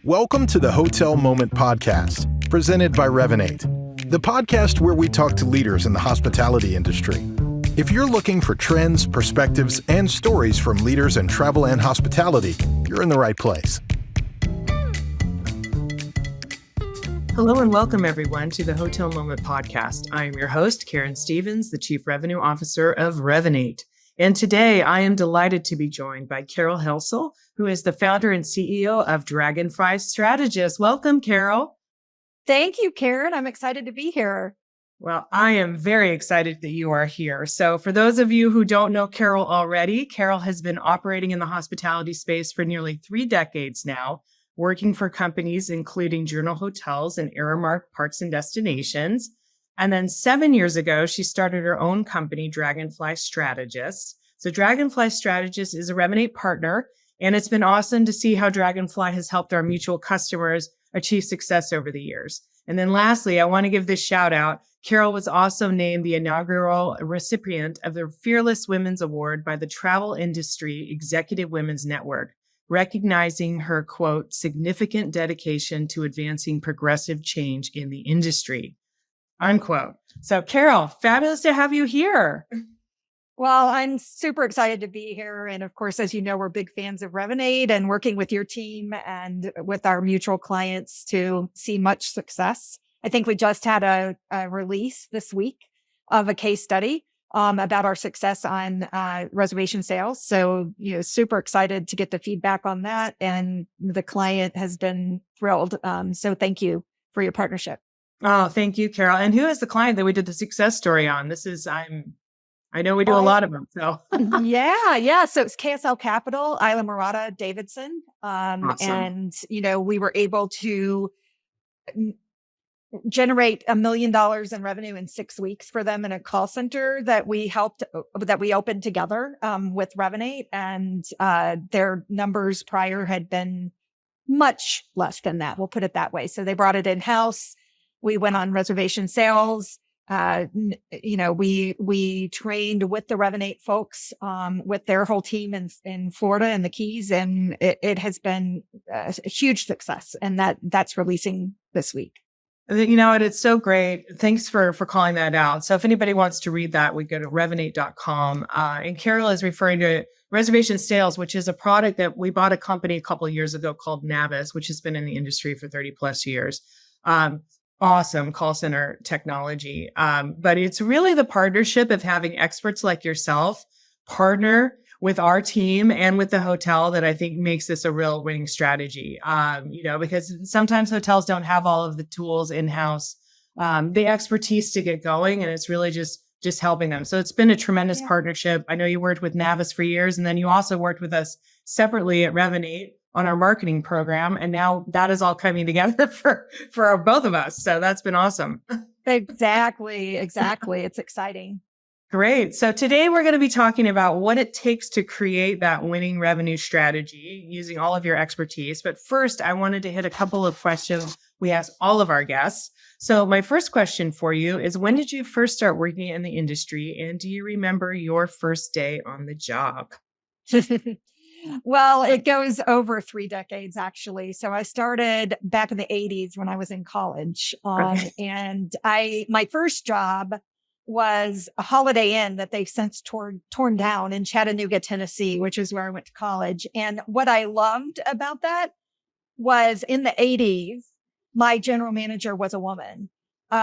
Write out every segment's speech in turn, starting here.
Welcome to the Hotel Moment Podcast, presented by Revinate, the podcast where we talk to leaders in the hospitality industry. If you're looking for trends, perspectives, and stories from leaders in travel and hospitality, you're in the right place. Hello and welcome everyone to the Hotel Moment Podcast. I am your host, Karen Stevens, the Chief Revenue Officer of Revinate. And today I am delighted to be joined by Caryl Helsel, who is the founder and CEO of Dragonfly Strategists. Welcome, Caryl. Thank you, Karen. I'm excited to be here. Well, I am very excited that you are here. So for those of you who don't know Caryl already, Caryl has been operating in the hospitality space for nearly 3 decades now, working for companies including Journal Hotels and Aramark Parks and Destinations. And then 7 years ago, she started her own company, Dragonfly Strategists. So Dragonfly Strategist is a Revinate partner, and it's been awesome to see how Dragonfly has helped our mutual customers achieve success over the years. And then lastly, I want to give this shout out. Caryl was also named the inaugural recipient of the Fearless Women's Award by the Travel Industry Executive Women's Network, recognizing her, quote, significant dedication to advancing progressive change in the industry, unquote. So Caryl, fabulous to have you here. Well, I'm super excited to be here. And of course, as you know, we're big fans of Revinate and working with your team and with our mutual clients to see much success. I think we just had a release this week of a case study about our success on reservation sales. So, super excited to get the feedback on that. And the client has been thrilled. So thank you for your partnership. Oh, thank you, Caryl. And who is the client that we did the success story on? I know we do a lot of them. So yeah. So it's KSL Capital, Isla Morada, Davidson. Awesome. And, we were able to generate $1 million in revenue in 6 weeks for them in a call center that we opened together with Revinate. And their numbers prior had been much less than that. We'll put it that way. So they brought it in-house. We went on reservation sales. We trained with the Revinate folks, with their whole team in Florida and the Keys, and it has been a huge success. And that's releasing this week. It's so great. Thanks for calling that out. So if anybody wants to read that, we go to revinate.com. And Caryl is referring to reservation sales, which is a product that we bought a company a couple of years ago called Navis, which has been in the industry for 30 plus years. Awesome call center technology. But it's really the partnership of having experts like yourself partner with our team and with the hotel that I think makes this a real winning strategy. Because sometimes hotels don't have all of the tools in-house, the expertise to get going, and it's really just helping them. So it's been a tremendous partnership. I know you worked with Navis for years, and then you also worked with us separately at Revinate on our marketing program. And now that is all coming together for both of us. So that's been awesome. Exactly. It's exciting. Great. So today we're going to be talking about what it takes to create that winning revenue strategy using all of your expertise. But first, I wanted to hit a couple of questions we ask all of our guests. So my first question for you is, when did you first start working in the industry? And do you remember your first day on the job? Well, it goes over 3 decades, actually. So I started back in the 80s when I was in college. And my first job was a Holiday Inn that they've since torn down in Chattanooga, Tennessee, which is where I went to college. And what I loved about that was in the 80s, my general manager was a woman.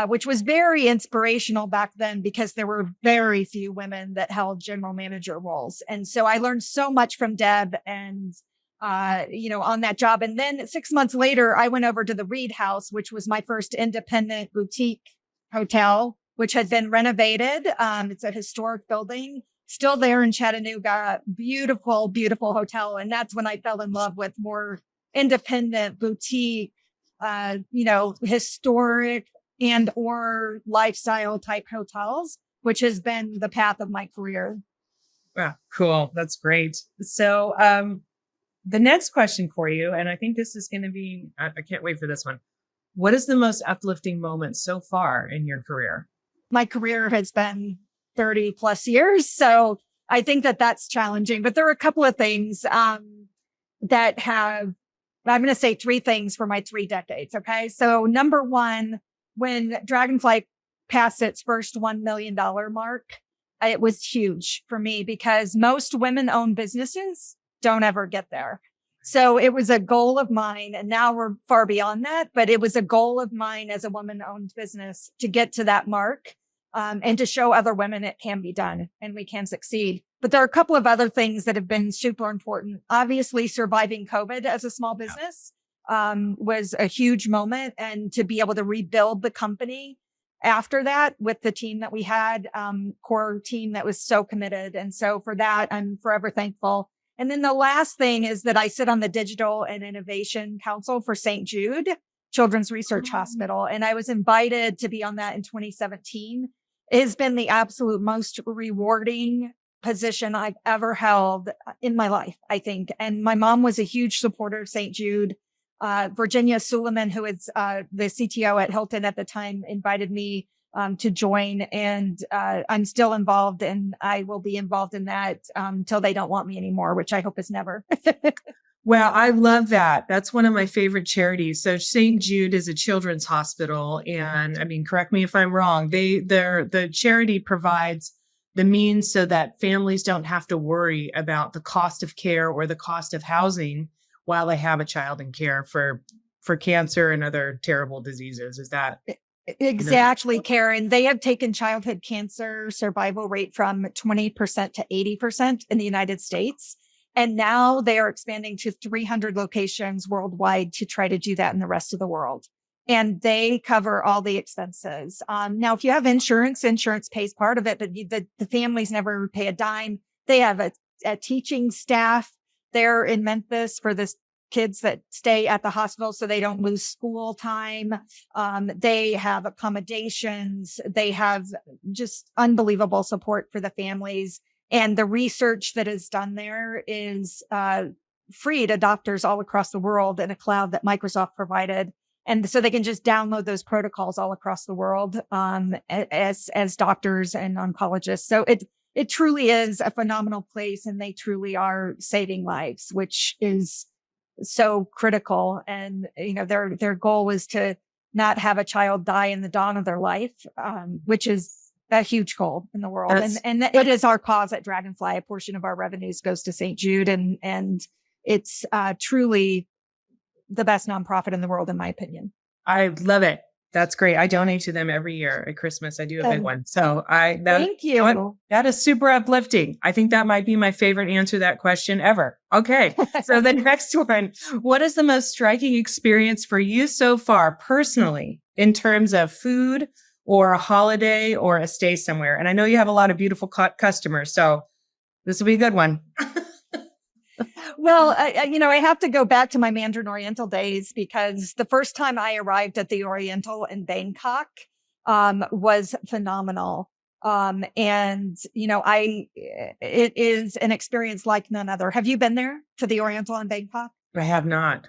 Which was very inspirational back then because there were very few women that held general manager roles. And so I learned so much from Deb and, on that job. And then 6 months later, I went over to the Reed House, which was my first independent boutique hotel, which had been renovated. It's a historic building, still there in Chattanooga. Beautiful, beautiful hotel. And that's when I fell in love with more independent boutique, historic and or lifestyle type hotels, which has been the path of my career. Wow, cool. That's great. So the next question for you, and I think this is going to be, I can't wait for this one. What is the most uplifting moment so far in your career? My career has been 30 plus years. So I think that's challenging, but there are a couple of things that have But I'm going to say 3 things for my 3 decades. Okay. So number one, when Dragonfly passed its first $1 million mark, it was huge for me because most women-owned businesses don't ever get there. So it was a goal of mine, and now we're far beyond that, but it was a goal of mine as a woman-owned business to get to that mark, and to show other women it can be done and we can succeed. But there are a couple of other things that have been super important. Obviously, surviving COVID as a small business was a huge moment, and to be able to rebuild the company after that with the team that we had, core team that was so committed. And so for that, I'm forever thankful. And then the last thing is that I sit on the Digital and Innovation Council for St. Jude Children's Research Hospital. And I was invited to be on that in 2017. It has been the absolute most rewarding position I've ever held in my life, I think. And my mom was a huge supporter of St. Jude. Virginia Suleiman, who is the CTO at Hilton at the time, invited me to join, and I'm still involved, and I will be involved in that till they don't want me anymore, which I hope is never. Well, I love that. That's one of my favorite charities. So St. Jude is a children's hospital, and I mean, correct me if I'm wrong. The charity provides the means so that families don't have to worry about the cost of care or the cost of housing while they have a child in care for cancer and other terrible diseases. Is that exactly, Karen? They have taken childhood cancer survival rate from 20% to 80% in the United States. And now they are expanding to 300 locations worldwide to try to do that in the rest of the world. And they cover all the expenses. Now, if you have insurance pays part of it, but the families never pay a dime. They have a teaching staff there in Memphis for the kids that stay at the hospital so they don't lose school time. They have accommodations. They have just unbelievable support for the families. And the research that is done there is free to doctors all across the world in a cloud that Microsoft provided. And so they can just download those protocols all across the world as doctors and oncologists. So it truly is a phenomenal place, and they truly are saving lives, which is so critical. And, you know, their goal was to not have a child die in the dawn of their life, which is a huge goal in the world. And it is our cause at Dragonfly. A portion of our revenues goes to St. Jude, and it's truly the best nonprofit in the world, in my opinion. I love it. That's great. I donate to them every year at Christmas. I do a big one. So thank you. That is super uplifting. I think that might be my favorite answer to that question ever. Okay. So the next one, what is the most striking experience for you so far personally in terms of food or a holiday or a stay somewhere? And I know you have a lot of beautiful customers, so this will be a good one. Well, I have to go back to my Mandarin Oriental days, because the first time I arrived at the Oriental in Bangkok was phenomenal. And it is an experience like none other. Have you been there to the Oriental in Bangkok? I have not.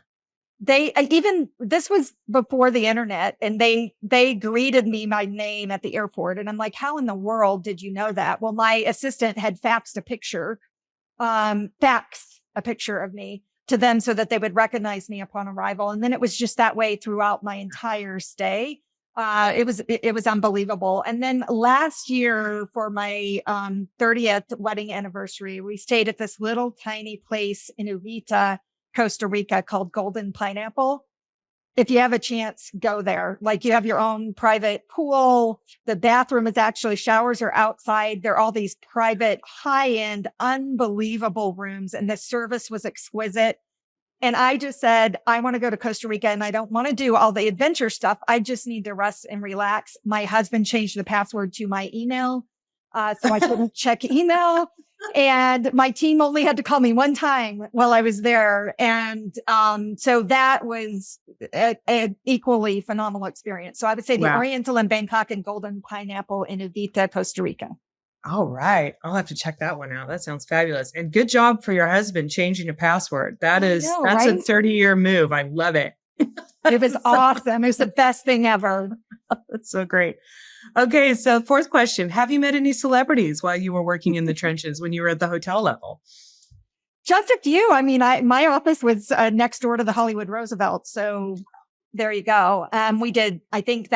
This was before the internet, and they greeted me by name at the airport. And I'm like, how in the world did you know that? Well, my assistant had faxed a picture of me to them so that they would recognize me upon arrival. And then it was just that way throughout my entire stay. It was unbelievable. And then last year for my 30th wedding anniversary, we stayed at this little tiny place in Uvita, Costa Rica, called Golden Pineapple. If you have a chance, go there. Like, you have your own private pool. The bathroom is actually, showers are outside. There are all these private, high-end, unbelievable rooms, and the service was exquisite. And I just said, I want to go to Costa Rica, and I don't want to do all the adventure stuff. I just need to rest and relax. My husband changed the password to my email, so I couldn't check email. And my team only had to call me one time while I was there. And so that was an equally phenomenal experience. So I would say the Oriental in Bangkok and Golden Pineapple in Uvita, Costa Rica. All right. I'll have to check that one out. That sounds fabulous. And good job for your husband changing a password. That's right? A 30-year move. I love it. It was awesome. It was the best thing ever. That's so great. Okay. So 4th question. Have you met any celebrities while you were working in the trenches when you were at the hotel level? Just a few. I mean, my office was next door to the Hollywood Roosevelt. So there you go. We did, I think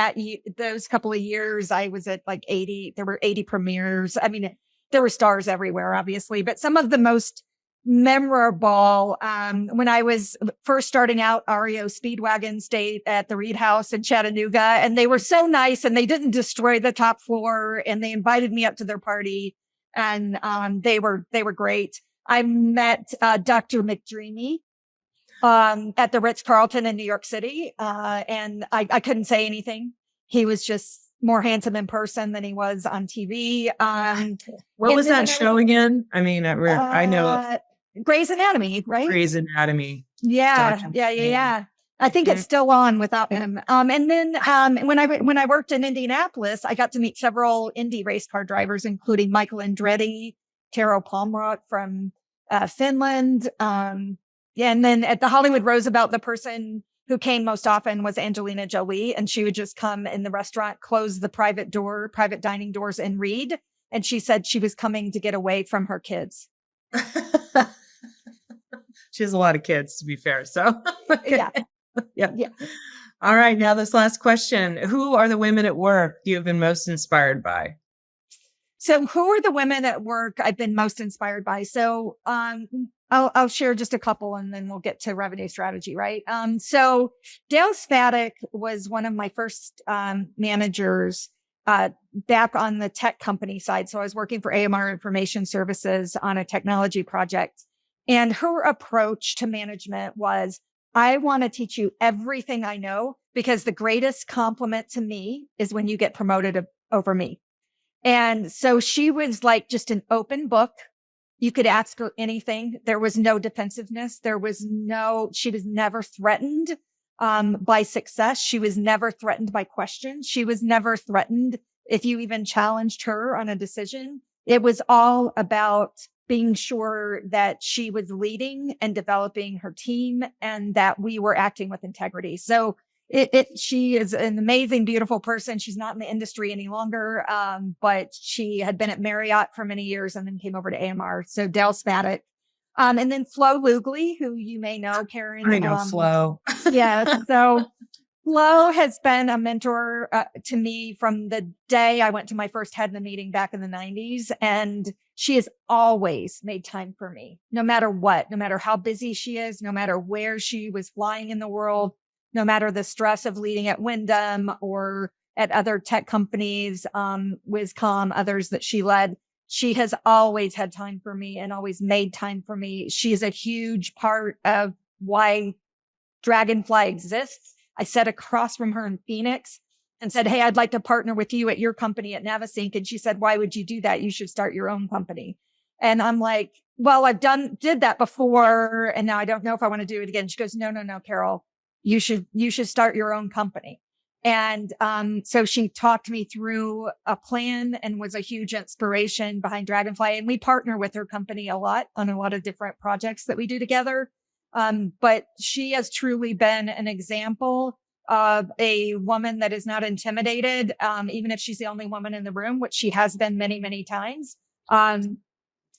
those couple of years, I was at like 80, there were 80 premieres. I mean, there were stars everywhere, obviously, but some of the most memorable, when I was first starting out, REO Speedwagon stayed at the Reed House in Chattanooga, and they were so nice, and they didn't destroy the top floor, and they invited me up to their party, and they were great. I met Dr. McDreamy at the Ritz-Carlton in New York City, and I couldn't say anything. He was just more handsome in person than he was on TV. What was that show again? I mean, I know Grey's Anatomy, right? Grey's Anatomy. Yeah. I think it's still on without him. And then when I worked in Indianapolis, I got to meet several Indy race car drivers, including Michael Andretti, Taro Palmrock from Finland. And then at the Hollywood Roosevelt, the person who came most often was Angelina Jolie, and she would just come in the restaurant, close the private dining doors, and read. And she said she was coming to get away from her kids. She has a lot of kids, to be fair. So yeah. All right. Now this last question. Who are the women at work you have been most inspired by? So who are the women at work I've been most inspired by? So I'll share just a couple, and then we'll get to revenue strategy, right? So Dale Spadek was one of my first managers back on the tech company side. So I was working for AMR Information Services on a technology project. And her approach to management was, I want to teach you everything I know, because the greatest compliment to me is when you get promoted over me. And so she was like just an open book. You could ask her anything. There was no defensiveness. She was never threatened by success. She was never threatened by questions. She was never threatened if you even challenged her on a decision. It was all about being sure that she was leading and developing her team, and that we were acting with integrity. So she is an amazing, beautiful person. She's not in the industry any longer, but she had been at Marriott for many years and then came over to AMR. So Dale Spadek. And then Flo Lugley, who you may know, Karen. I know Flo. Yeah. So Flo has been a mentor to me from the day I went to my first head in the meeting back in the 90s. And she has always made time for me, no matter what, no matter how busy she is, no matter where she was flying in the world, no matter the stress of leading at Wyndham or at other tech companies, Wiscom, others that she led. She has always had time for me and always made time for me. She is a huge part of why Dragonfly exists. I sat across from her in Phoenix and said, hey, I'd like to partner with you at your company at Navisync. And she said, why would you do that? You should start your own company. And I'm like, well, did that before, and now I don't know if I want to do it again. She goes, no, Caryl, you should start your own company. And so she talked me through a plan and was a huge inspiration behind Dragonfly. And we partner with her company a lot on a lot of different projects that we do together. But she has truly been an example of a woman that is not intimidated, even if she's the only woman in the room, which she has been many, many times.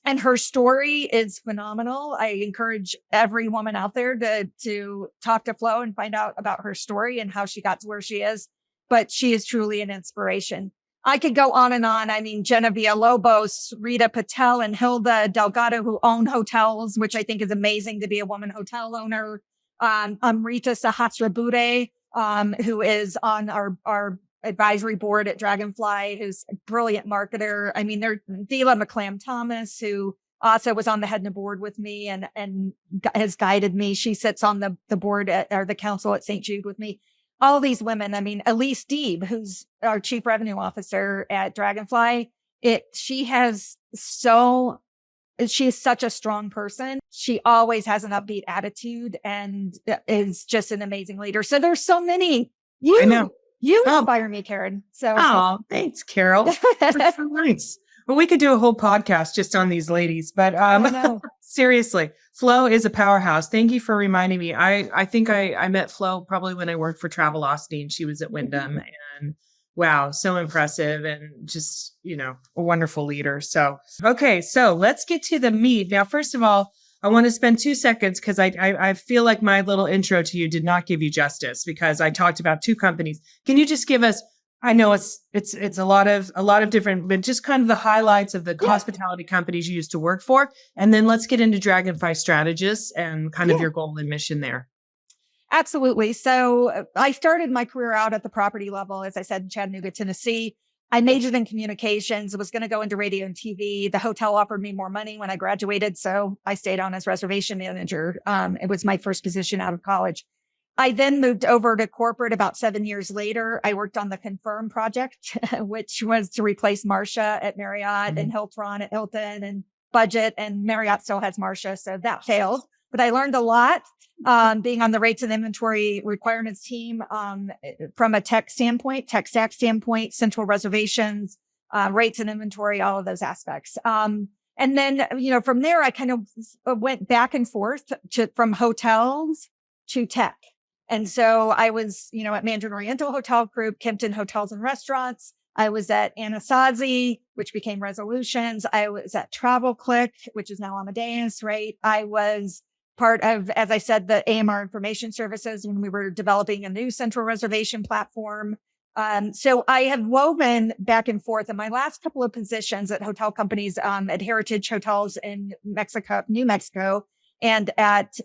And her story is phenomenal. I encourage every woman out there to talk to Flo and find out about her story and how she got to where she is. But she is truly an inspiration. I could go on and on. I mean, Genevieve Lobos, Rita Patel, and Hilda Delgado, who own hotels, which I think is amazing to be a woman hotel owner. Amrita Sahasrabudhe, who is on our advisory board at Dragonfly, who's a brilliant marketer. I mean, there's Dila McClam Thomas, who also was on the head and the board with me and has guided me. She sits on the board or the council at St. Jude with me. All these women. I mean, Elise Deeb, who's our chief revenue officer at Dragonfly. She is such a strong person. She always has an upbeat attitude and is just an amazing leader. So there's so many. I know. You inspire me, Karen. So thanks, Caryl. That's so nice. Well, we could do a whole podcast just on these ladies, but seriously, Flo is a powerhouse. Thank you for reminding me. I think I met Flo probably when I worked for Travelocity, and she was at Wyndham, and wow, so impressive and just, a wonderful leader. So, okay, so let's get to the meat. Now, first of all, I want to spend 2 seconds because I feel like my little intro to you did not give you justice because I talked about two companies. Can you just give us, I know it's a lot of different, but just kind of the highlights of the hospitality companies you used to work for. And then let's get into Dragonfly Strategists and kind of your goal and mission there. Absolutely. So I started my career out at the property level, as I said, in Chattanooga, Tennessee. I majored in communications, was going to go into radio and TV. The hotel offered me more money when I graduated, so I stayed on as reservation manager. It was my first position out of college. I then moved over to corporate about 7 years later. I worked on the Confirm project, which was to replace Marcia at Marriott and Hilton at Hilton and Budget, and Marriott still has Marcia, so that failed. But I learned a lot being on the rates and inventory requirements team from a tech standpoint, tech stack standpoint, central reservations, rates and inventory, all of those aspects. And then, from there, I kind of went back and forth from hotels to tech. And so I was, at Mandarin Oriental Hotel Group, Kimpton Hotels and Restaurants. I was at Anasazi, which became Resolutions. I was at Travel Click, which is now Amadeus, right? I was part of, as I said, the AMR information services when we were developing a new central reservation platform. So I have woven back and forth in my last couple of positions at hotel companies, at Heritage Hotels in New Mexico, and at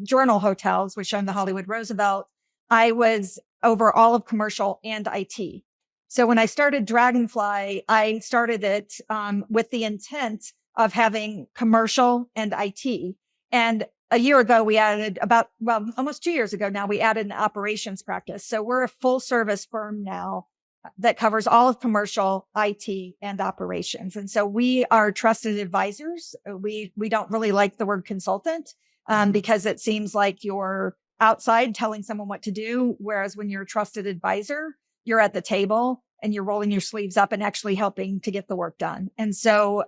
Journal Hotels, which owned the Hollywood Roosevelt. I was over all of commercial and IT. So when I started Dragonfly, I started it with the intent of having commercial and IT. And a year ago, we added almost 2 years ago now, we added an operations practice. So we're a full service firm now that covers all of commercial, IT, and operations. And so we are trusted advisors. We don't really like the word consultant because it seems like you're outside telling someone what to do. Whereas when you're a trusted advisor, you're at the table and you're rolling your sleeves up and actually helping to get the work done. And so,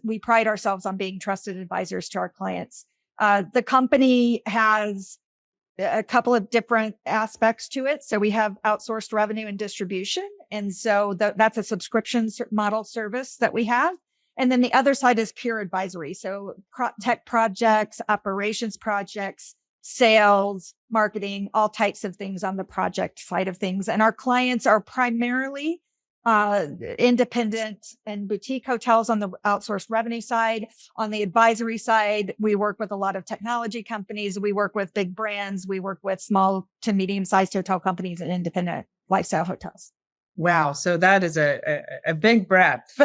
we pride ourselves on being trusted advisors to our clients. The company has a couple of different aspects to it. So we have outsourced revenue and distribution. And so that's a subscription model service that we have. And then the other side is pure advisory. So tech projects, operations projects, sales, marketing, all types of things on the project side of things. And our clients are primarily independent and boutique hotels on the outsourced revenue side. On the advisory side, we work with a lot of technology companies. We work with big brands. We work with small to medium-sized hotel companies and independent lifestyle hotels. Wow. So that is a big breadth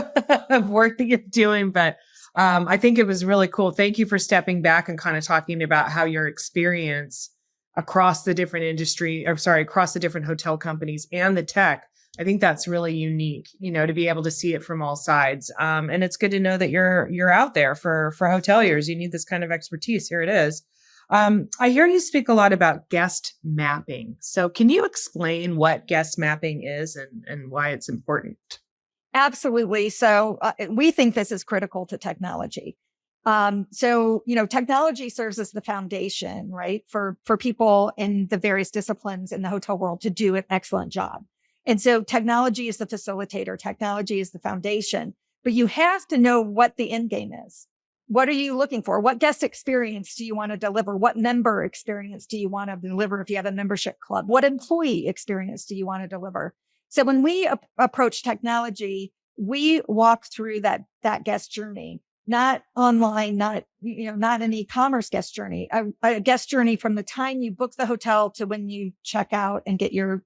of work that you're doing. But I think it was really cool. Thank you for stepping back and kind of talking about how your experience across the different across the different hotel companies and the tech. I think that's really unique, to be able to see it from all sides. And it's good to know that you're out there for hoteliers. You need this kind of expertise. Here it is. I hear you speak a lot about guest mapping. So can you explain what guest mapping is and why it's important? Absolutely. So we think this is critical to technology. Technology serves as the foundation, right, for people in the various disciplines in the hotel world to do an excellent job. And so technology is the facilitator. Technology is the foundation, but you have to know what the end game is. What are you looking for? What guest experience do you want to deliver? What member experience do you want to deliver if you have a membership club? What employee experience do you want to deliver? So when we approach technology, we walk through that guest journey, not online, not an e-commerce guest journey, a guest journey from the time you book the hotel to when you check out and get your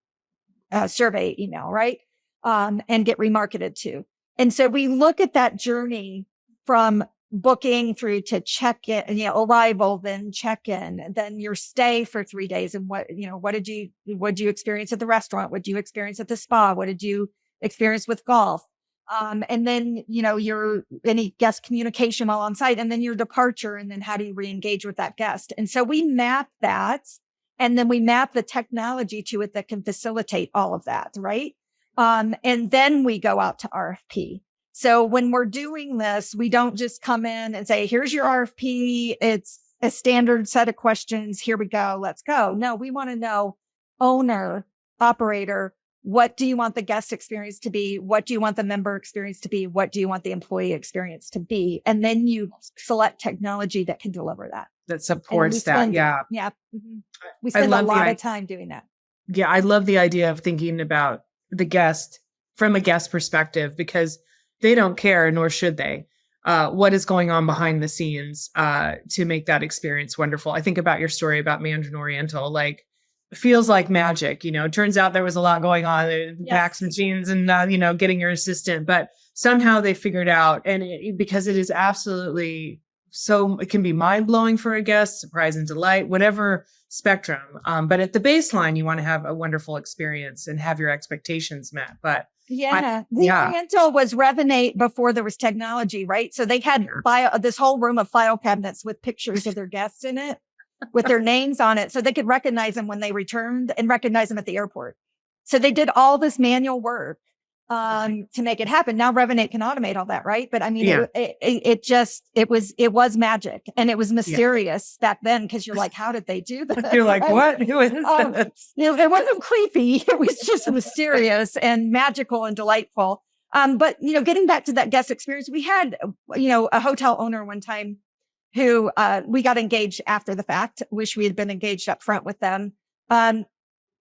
survey email, right? And get remarketed to. And so we look at that journey from booking through to check-in, arrival, then check-in, then your stay for 3 days. And what did you experience at the restaurant? What did you experience at the spa? What did you experience with golf? And then, your any guest communication while on site, and then your departure. And then how do you re-engage with that guest? And so we map that. And then we map the technology to it that can facilitate all of that, right? And then we go out to RFP. So when we're doing this, we don't just come in and say, here's your RFP. It's a standard set of questions. Here we go. Let's go. No, we want to know owner, operator, What do you want the guest experience to be? What do you want the member experience to be? What do you want the employee experience to be? And then you select technology that can deliver that. That supports that. Yeah. Yeah. Mm-hmm. We I spend a love lot of time doing that. Yeah. I love the idea of thinking about the guest from a guest perspective, because they don't care, nor should they, what is going on behind the scenes to make that experience wonderful. I think about your story about Mandarin Oriental, like, feels like magic. It turns out there was a lot going on, fax machines and, getting your assistant, but somehow they figured out, and because it is absolutely so, it can be mind blowing for a guest, surprise and delight, whatever spectrum. But at the baseline, you want to have a wonderful experience and have your expectations met. But Oriental was Revinate before there was technology, right? So they had this whole room of file cabinets with pictures of their guests in it, with their names on it, so they could recognize them when they returned and recognize them at the airport. So they did all this manual work to make it happen. Now Revinate can automate all that, right? But I mean, it was magic, and it was mysterious back then, because you're like, how did they do that? You're like, what? Who is this? It wasn't creepy. It was just mysterious and magical and delightful. But getting back to that guest experience, we had a hotel owner one time who we got engaged after the fact. Wish we had been engaged up front with them.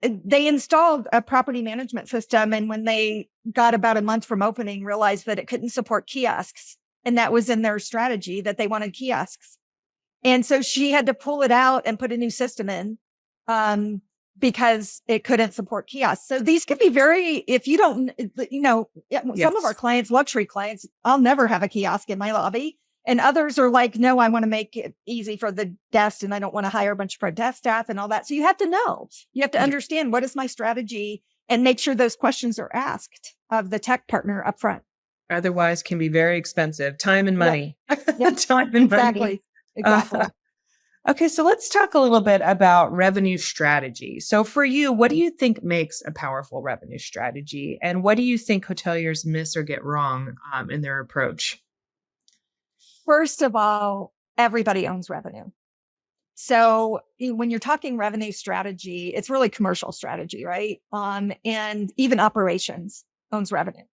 They installed a property management system, and when they got about a month from opening, realized that it couldn't support kiosks. And that was in their strategy, that they wanted kiosks. And so she had to pull it out and put a new system in because it couldn't support kiosks. So these could be if you don't, some of our clients, luxury clients, I'll never have a kiosk in my lobby. And others are like, no, I want to make it easy for the guest, and I don't want to hire a bunch of front desk staff and all that. So you have to know, you have to understand, what is my strategy, and make sure those questions are asked of the tech partner up front. Otherwise can be very expensive. Time and money. Time and money. Exactly. Okay. So let's talk a little bit about revenue strategy. So for you, what do you think makes a powerful revenue strategy? And what do you think hoteliers miss or get wrong in their approach? First of all, everybody owns revenue. So when you're talking revenue strategy, it's really commercial strategy, right? And even operations owns revenue.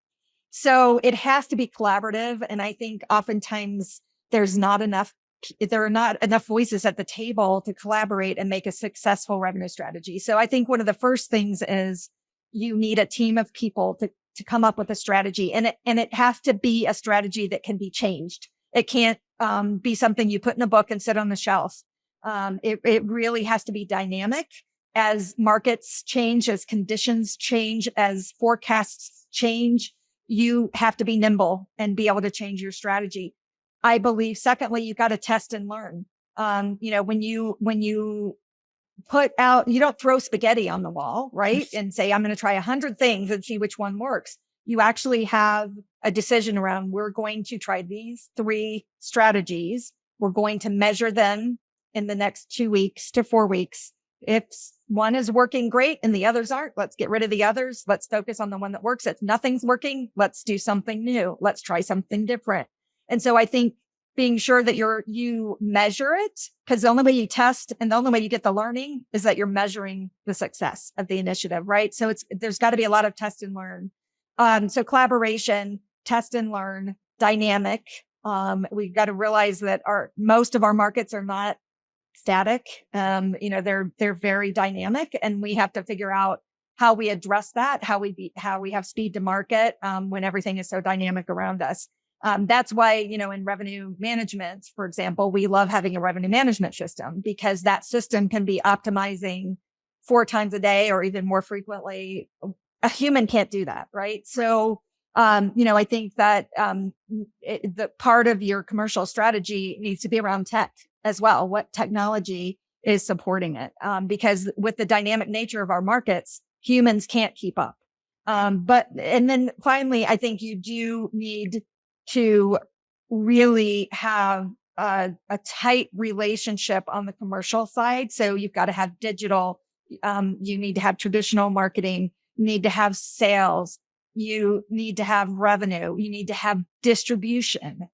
So it has to be collaborative. And I think oftentimes there are not enough voices at the table to collaborate and make a successful revenue strategy. So I think one of the first things is you need a team of people to come up with a strategy, and it has to be a strategy that can be changed. It can't be something you put in a book and sit on the shelf. It really has to be dynamic as markets change, as conditions change, as forecasts change. You have to be nimble and be able to change your strategy. I believe, secondly, you've got to test and learn. When you put out, you don't throw spaghetti on the wall, right? And say, I'm going to try 100 things and see which one works. You actually have a decision around, we're going to try these 3 strategies. We're going to measure them in the next 2 weeks to 4 weeks. If one is working great and the others aren't, let's get rid of the others. Let's focus on the one that works. If nothing's working, let's do something new. Let's try something different. And so I think being sure that you measure it, because the only way you test and the only way you get the learning is that you're measuring the success of the initiative, right? So there's got to be a lot of test and learn. So collaboration, test and learn, dynamic. We've got to realize that most of our markets are not static. They're very dynamic, and we have to figure out how we address that, how we have speed to market when everything is so dynamic around us. That's why, in revenue management, for example, we love having a revenue management system, because that system can be optimizing 4 times a day or even more frequently. A human can't do that, right? So, I think that the part of your commercial strategy needs to be around tech as well. What technology is supporting it? Because with the dynamic nature of our markets, humans can't keep up. And then finally, I think you do need to really have a tight relationship on the commercial side. So you've got to have digital, you need to have traditional marketing, you need to have sales, you need to have revenue, you need to have distribution.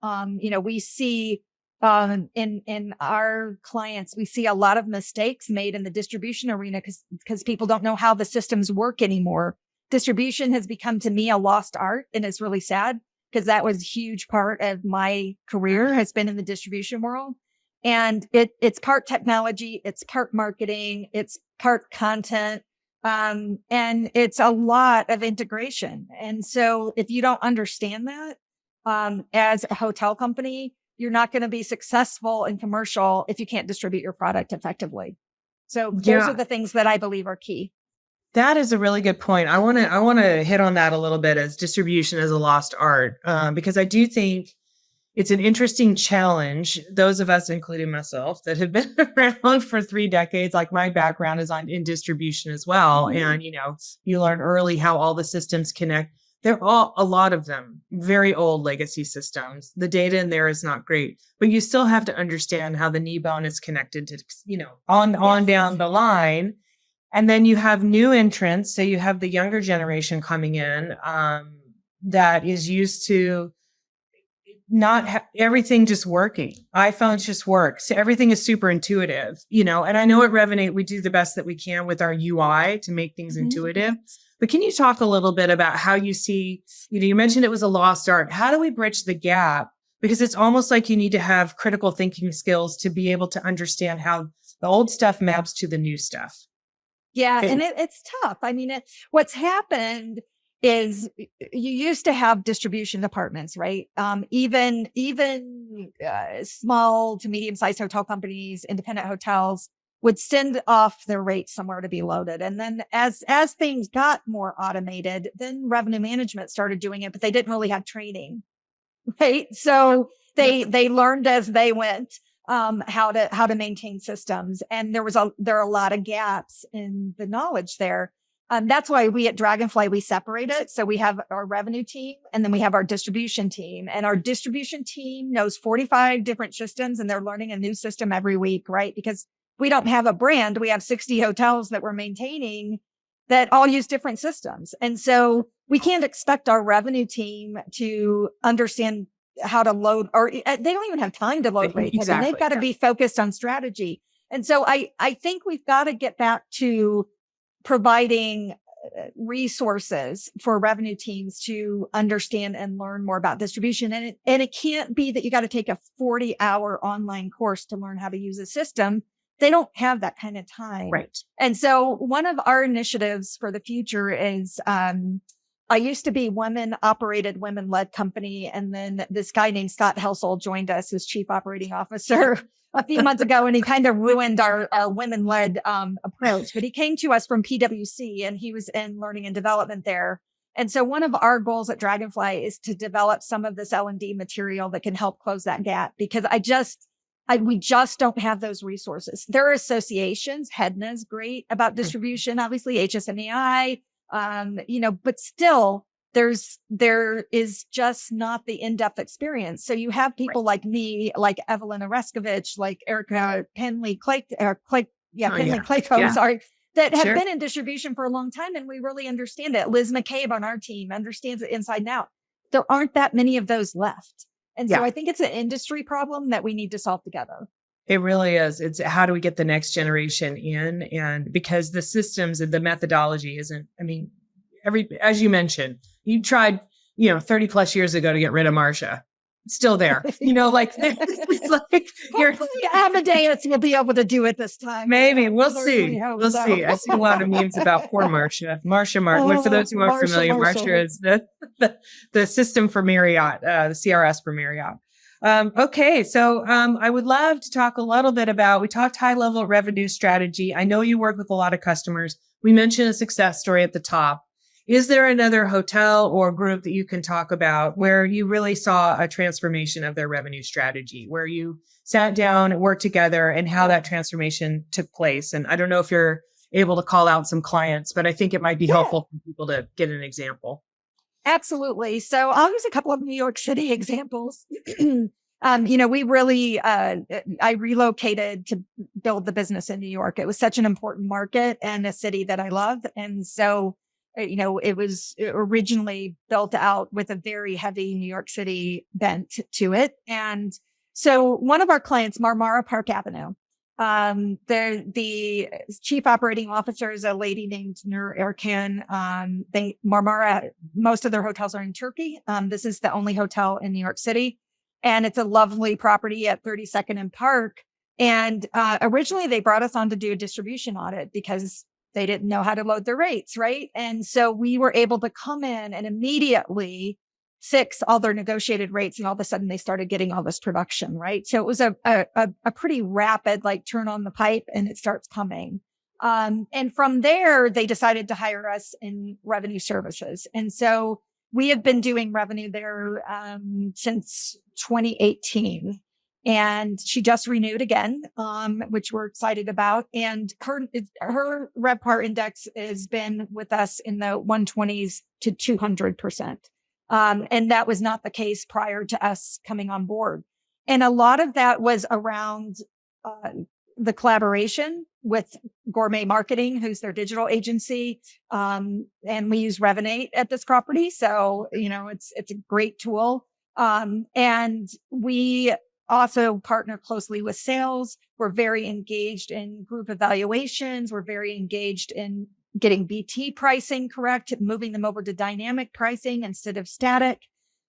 We see in our clients, we see a lot of mistakes made in the distribution arena because people don't know how the systems work anymore. distribution has become to me a lost art, and it's really sad because that was a huge part of my career has been in the distribution world. And it's part technology, it's part marketing, it's part content. And it's a lot of integration. And so if you don't understand that, as a hotel company, you're not going to be successful in commercial if you can't distribute your product effectively. So those are the things that I believe are key. That is a really good point. I want to hit on that a little bit as distribution as a lost art, because I do think it's an interesting challenge. Those of us, including myself, that have been around for 3 decades, like my background is in distribution as well. And, you learn early how all the systems connect. They're all, a lot of them, very old legacy systems. The data in there is not great, but you still have to understand how the knee bone is connected to, on down the line. And then you have new entrants. So you have the younger generation coming in that is used to not everything just working. iPhones just work. So everything is super intuitive, and I know at Revinate, we do the best that we can with our UI to make things intuitive. But can you talk a little bit about how you see, you mentioned it was a lost art. How do we bridge the gap? Because it's almost like you need to have critical thinking skills to be able to understand how the old stuff maps to the new stuff. Yeah. And it's tough. I mean, what's happened is you used to have distribution departments, right? Even small to medium-sized hotel companies, independent hotels would send off their rates somewhere to be loaded. And then as things got more automated, then revenue management started doing it, but they didn't really have training, right? So they learned as they went how to maintain systems. And there are a lot of gaps in the knowledge there. That's why we at Dragonfly, we separate it. So we have our revenue team and then we have our distribution team, and our distribution team knows 45 different systems and they're learning a new system every week, right? Because we don't have a brand. We have 60 hotels that we're maintaining that all use different systems. And so we can't expect our revenue team to understand how to load, or they don't even have time to load rates. Exactly. I mean, they've got to be focused on strategy. And so I think we've got to get back to providing resources for revenue teams to understand and learn more about distribution. And it can't be that you got to take a 40-hour online course to learn how to use a system. They don't have that kind of time. Right. And so one of our initiatives for the future is, I used to be women-operated, women-led company. And then this guy named Caryl Helsel joined us as chief operating officer a few months ago, and he kind of ruined our women-led approach. But he came to us from PwC, and he was in learning and development there. And so one of our goals at Dragonfly is to develop some of this L&D material that can help close that gap, because we just don't have those resources. There are associations. HEDNA is great about distribution, obviously HSNAI, but still there is just not the in-depth experience. So you have people like me, like Evelyn Oreskovich, like Erica Penley Clayco, that have been in distribution for a long time. And we really understand it. Liz McCabe on our team understands it inside and out. There aren't that many of those left. And so I think it's an industry problem that we need to solve together. It really is. It's how do we get the next generation in? And because the systems and the methodology isn't, as you mentioned, you tried, 30 plus years ago to get rid of Marcia. It's still there, it's like hopefully Amadeus will be able to do it this time. Maybe we'll see. We'll see. I see a lot of memes about poor Marcia. For those who aren't familiar, Marcia is the system for Marriott, the CRS for Marriott. Okay. So, I would love to talk a little bit we talked high level revenue strategy. I know you work with a lot of customers. We mentioned a success story at the top. Is there another hotel or group that you can talk about where you really saw a transformation of their revenue strategy, where you sat down and worked together and how that transformation took place? And I don't know if you're able to call out some clients, but I think it might be helpful for people to get an example. Absolutely. So I'll use a couple of New York City examples. We really, I relocated to build the business in New York. It was such an important market and a city that I love. And so, it was originally built out with a very heavy New York City bent to it. And so one of our clients, Marmara Park Avenue, The chief operating officer is a lady named Nur Erkan. Marmara, most of their hotels are in Turkey. This is the only hotel in New York City, and it's a lovely property at 32nd and Park. And originally they brought us on to do a distribution audit because they didn't know how to load their rates, right? And so we were able to come in and immediately fix all their negotiated rates, and all of a sudden they started getting all this production, right? So it was a pretty rapid, like, turn on the pipe and it starts coming. And from there, they decided to hire us in revenue services. And so we have been doing revenue there since 2018. And she just renewed again, which we're excited about. And her RevPAR index has been with us in the 120s to 200%. And that was not the case prior to us coming on board. And a lot of that was around the collaboration with Gourmet Marketing, who's their digital agency. And we use Revinate at this property. So, it's a great tool. And we also partner closely with sales. We're very engaged in group evaluations. We're very engaged in getting BT pricing correct, moving them over to dynamic pricing instead of static.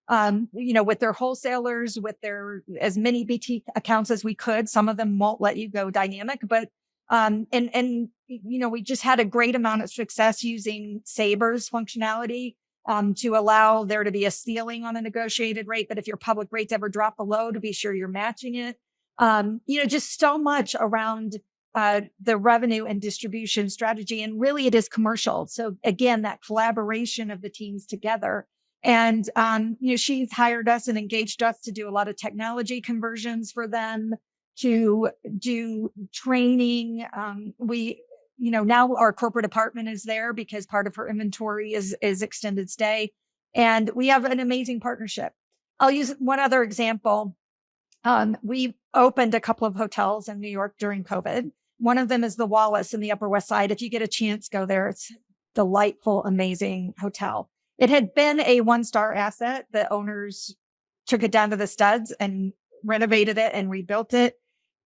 With their wholesalers, with their as many BT accounts as we could. Some of them won't let you go dynamic, but we just had a great amount of success using Saber's functionality to allow there to be a ceiling on a negotiated rate. But if your public rates ever drop below, to be sure you're matching it. Just so much around the revenue and distribution strategy. And really it is commercial. So again, that collaboration of the teams together. And, she's hired us and engaged us to do a lot of technology conversions for them, to do training. Now our corporate department is there because part of her inventory is extended stay. And we have an amazing partnership. I'll use one other example. We opened a couple of hotels in New York during COVID. One of them is the Wallace in the Upper West Side. If you get a chance, go there. It's a delightful, amazing hotel. It had been a 1-star asset. The owners took it down to the studs and renovated it and rebuilt it.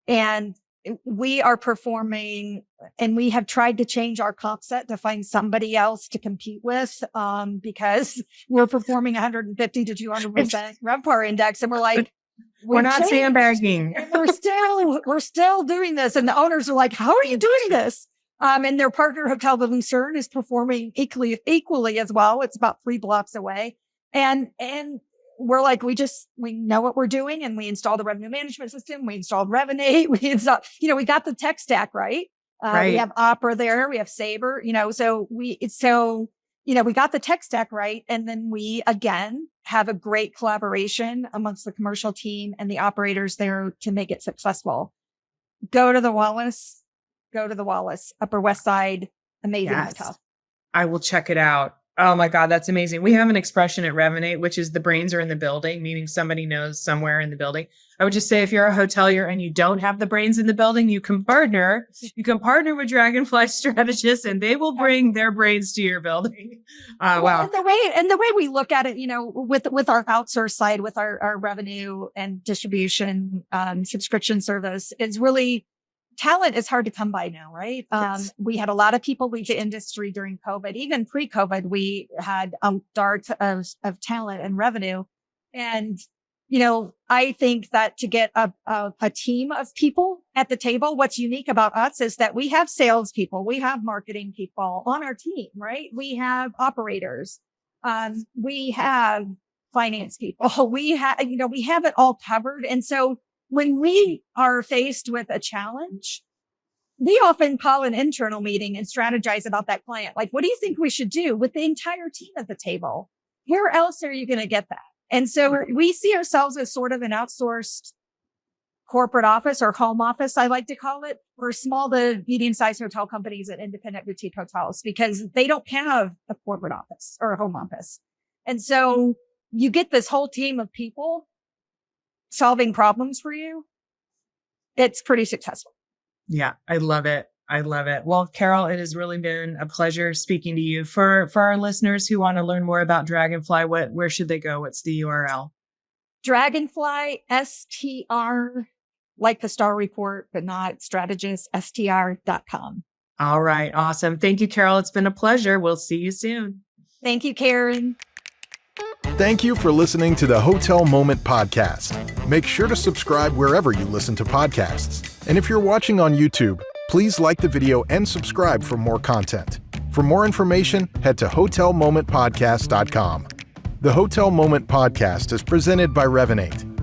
And we are performing, and we have tried to change our comp set to find somebody else to compete with, because we're performing 150 to 200% RevPAR index. And we're like, we're not sandbagging. We're still doing this. And the owners are like, how are you doing this? And their partner Hotel de Lucerne is performing equally as well. It's about 3 blocks away. And we're like, we know what we're doing. And we installed the revenue management system. We installed Revinate. We got the tech stack, right? Right. We have Opera there. We have Sabre, so we got the tech stack right. And then we, again, have a great collaboration amongst the commercial team and the operators there to make it successful. Go to the Wallace, Upper West Side, amazing hotel. I will check it out. Oh my God, that's amazing. We have an expression at Revinate, which is the brains are in the building, meaning somebody knows somewhere in the building. I would just say if you're a hotelier and you don't have the brains in the building, you can partner with Dragonfly Strategists and they will bring their brains to your building. Wow. And the way we look at it, with our outsource side, with our revenue and distribution subscription service, is really talent is hard to come by now, right? Yes. We had a lot of people leave the industry during COVID. Even pre-COVID, we had darts of talent and revenue. And, I think that to get a team of people at the table, what's unique about us is that we have salespeople, we have marketing people on our team, right? We have operators. We have finance people. We have it all covered. And so when we are faced with a challenge, we often call an internal meeting and strategize about that client. Like, what do you think we should do with the entire team at the table? Where else are you going to get that? And so we see ourselves as sort of an outsourced corporate office or home office, I like to call it, for small to medium-sized hotel companies and independent boutique hotels, because they don't have a corporate office or a home office. And so you get this whole team of people solving problems for you. It's pretty successful. Yeah, I love it. Well, Caryl, it has really been a pleasure speaking to you. For our listeners who want to learn more about Dragonfly, where should they go? What's the URL? Dragonfly, STR like the Star Report, but not strategiststr.com. All right. Awesome. Thank you, Caryl. It's been a pleasure. We'll see you soon. Thank you, Karen. Thank you for listening to the Hotel Moment podcast. Make sure to subscribe wherever you listen to podcasts. And if you're watching on YouTube, please like the video and subscribe for more content. For more information, head to hotelmomentpodcast.com. The Hotel Moment podcast is presented by Revinate.